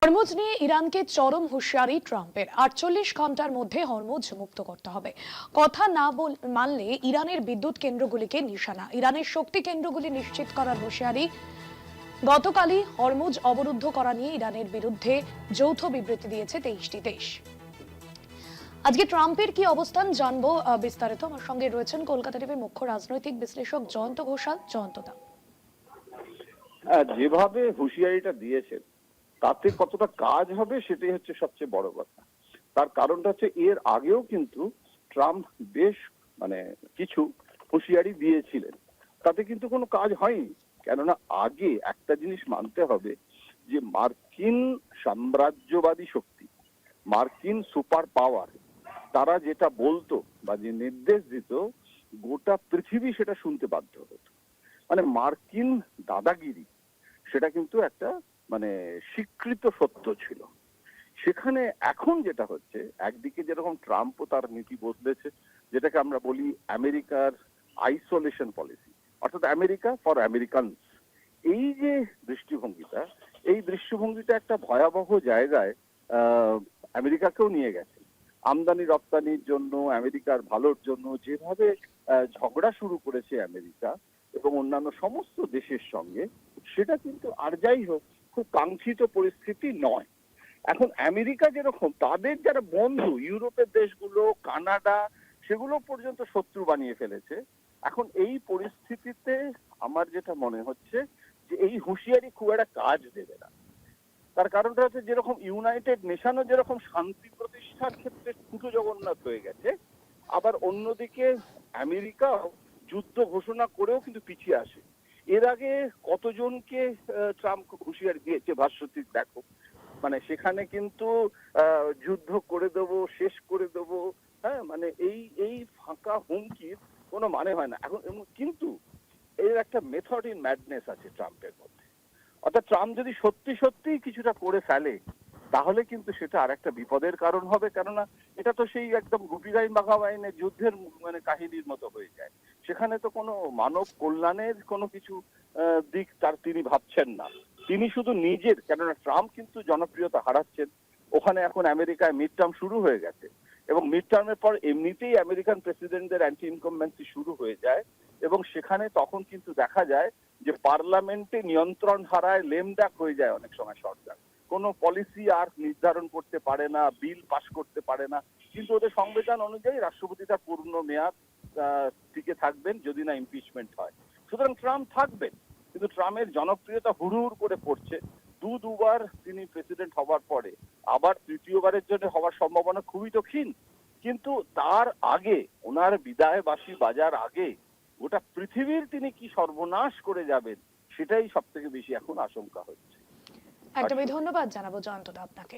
Hormuz নিয়ে ইরানকে চরম হুঁশিয়ারি ট্রাম্পের। 48 ঘন্টার মধ্যে হরমুজ মুক্ত করতে হবে। কথা না মানলে ইরানের বিদ্যুৎ কেন্দ্রগুলিকে নিশানা। ইরানের শক্তি কেন্দ্রগুলি নিশ্চিত করার হুঁশিয়ারি। গতকালই হরমুজ অবরুদ্ধ করা নিয়ে ইরানের বিরুদ্ধে যৌথ বিবৃতি দিয়েছে 23টি দেশ। আজকে ট্রাম্পের কি অবস্থান জানবো বিস্তারিত। আমার সঙ্গে রয়েছেন কলকাতা টিভির মুখ্য রাজনৈতিক বিশ্লেষক জয়ন্ত ঘোষাল। জয়ন্তদা, যেভাবে হুঁশিয়ারিটা দিয়েছেন তাতে কতটা কাজ হবে সেটাই হচ্ছে সবচেয়ে বড় কথা। তার কারণটা হচ্ছে এর আগেও কিন্তু ট্রাম্প বেশ কিছু হুঁশিয়ারি দিয়েছিলেন, তাতে কিন্তু কোনো কাজ হয়নি। কেননা আগে একটা জিনিস মানতে হবে যে মার্কিন সাম্রাজ্যবাদী শক্তি, মার্কিন সুপার পাওয়ার, তারা যেটা বলতো বা যে নির্দেশ দিত গোটা পৃথিবী সেটা শুনতে বাধ্য হতো। মার্কিন দাদাগিরি সেটা কিন্তু একটা স্বীকৃত সত্য ছিল। সেখানে এখন যেটা হচ্ছে, একদিকে যেরকম ট্রাম্পও তার নীতি বদলেছে, যেটাকে আমরা বলি আমেরিকার আইসোলেশন পলিসি, অর্থাৎ আমেরিকা ফর আমেরিকানস, এই যে দৃষ্টিভঙ্গিটা, এই দৃষ্টিভঙ্গিটা একটা ভয়াবহ জায়গায় আমেরিকাকেও নিয়ে গেছে। আমদানি রপ্তানির জন্য, আমেরিকার ভালোর জন্য যেভাবে ঝগড়া শুরু করেছে আমেরিকা এবং অন্যান্য সমস্ত দেশের সঙ্গে, সেটা কিন্তু আর যাই হোক খুব কাঙ্ক্ষিত পরিস্থিতি নয়। এখন আমেরিকা যেরকম তাদের যারা বন্ধু ইউরোপের দেশগুলো, কানাডা, সেগুলো পর্যন্ত শত্রু বানিয়ে ফেলেছে। এখন এই পরিস্থিতিতে আমার যেটা মনে হচ্ছে যে এই হুঁশিয়ারি খুব একটা কাজ দেবে না। তার কারণটা হচ্ছে যেরকম ইউনাইটেড নেশনও যেরকম শান্তি প্রতিষ্ঠার ক্ষেত্রে শুধু জগন্নাথ হয়ে গেছে, আবার অন্যদিকে আমেরিকা যুদ্ধ ঘোষণা করেও কিন্তু পিছিয়ে আসে। এর আগে কতজনকে ট্রাম্প হুঁশিয়ারি দিয়েছে ভাষ্যটি দেখো, সেখানে কিন্তু যুদ্ধ করে দেবো, শেষ করে দেবো, হ্যাঁ, এই এই ফাঁকা হুমকির কোনো মানে হয় না এখন। কিন্তু এর একটা মেথড ইন ম্যাডনেস আছে ট্রাম্পের মধ্যে। অর্থাৎ ট্রাম্প যদি সত্যি সত্যি কিছুটা করে ফেলে তাহলে কিন্তু সেটা আর একটা বিপদের কারণ হবে। কেননা এটা তো সেই একদম গুপিগাইন বাঘাবাইনের যুদ্ধের কাহিনীর মতো হয়ে যায়। সেখানে তো কোনো মানব কল্যাণের কোনো কিছু দিক তিনি ভাবছেন না। তিনি শুধু নিজের, কেননা ট্রাম্প কিন্তু জনপ্রিয়তা হারাচ্ছেন। ওখানে এখন আমেরিকায় মিড টার্ম শুরু হয়ে গেছে এবং মিড টার্মের পর এমনিতেই আমেরিকান প্রেসিডেন্টদের অ্যান্টি ইনকামবেন্সি শুরু হয়ে যায় এবং সেখানে তখন কিন্তু দেখা যায় যে পার্লামেন্টে নিয়ন্ত্রণ হারায়, লেমডাক হয়ে যায় অনেক সময় সরকার। কোনো পলিসি আর নির্ধারণ করতে পারে না, বিল পাস করতে পারে না। কিন্তু ওদের সংবিধান অনুযায়ী রাষ্ট্রপতি তার পূর্ণ মেয়াদ টিকে থাকবেন যদি না ইমপিচমেন্ট হয়। সুতরাং ট্রাম্প থাকবেন, কিন্তু ট্রাম্পের জনপ্রিয়তা হুড় করে পড়ছে। দুবার তিনি প্রেসিডেন্ট হবার পরে আবার তৃতীয়বারের জন্য হওয়ার সম্ভাবনা খুবই তো ক্ষীণ। কিন্তু তার আগে, ওনার বিদায়বাসী বাজার আগে গোটা পৃথিবীর তিনি কি সর্বনাশ করে যাবেন সেটাই সব থেকে বেশি এখন আশঙ্কা হচ্ছে। একদমই ধন্যবাদ জানাবো জয়ন্তদা আপনাকে।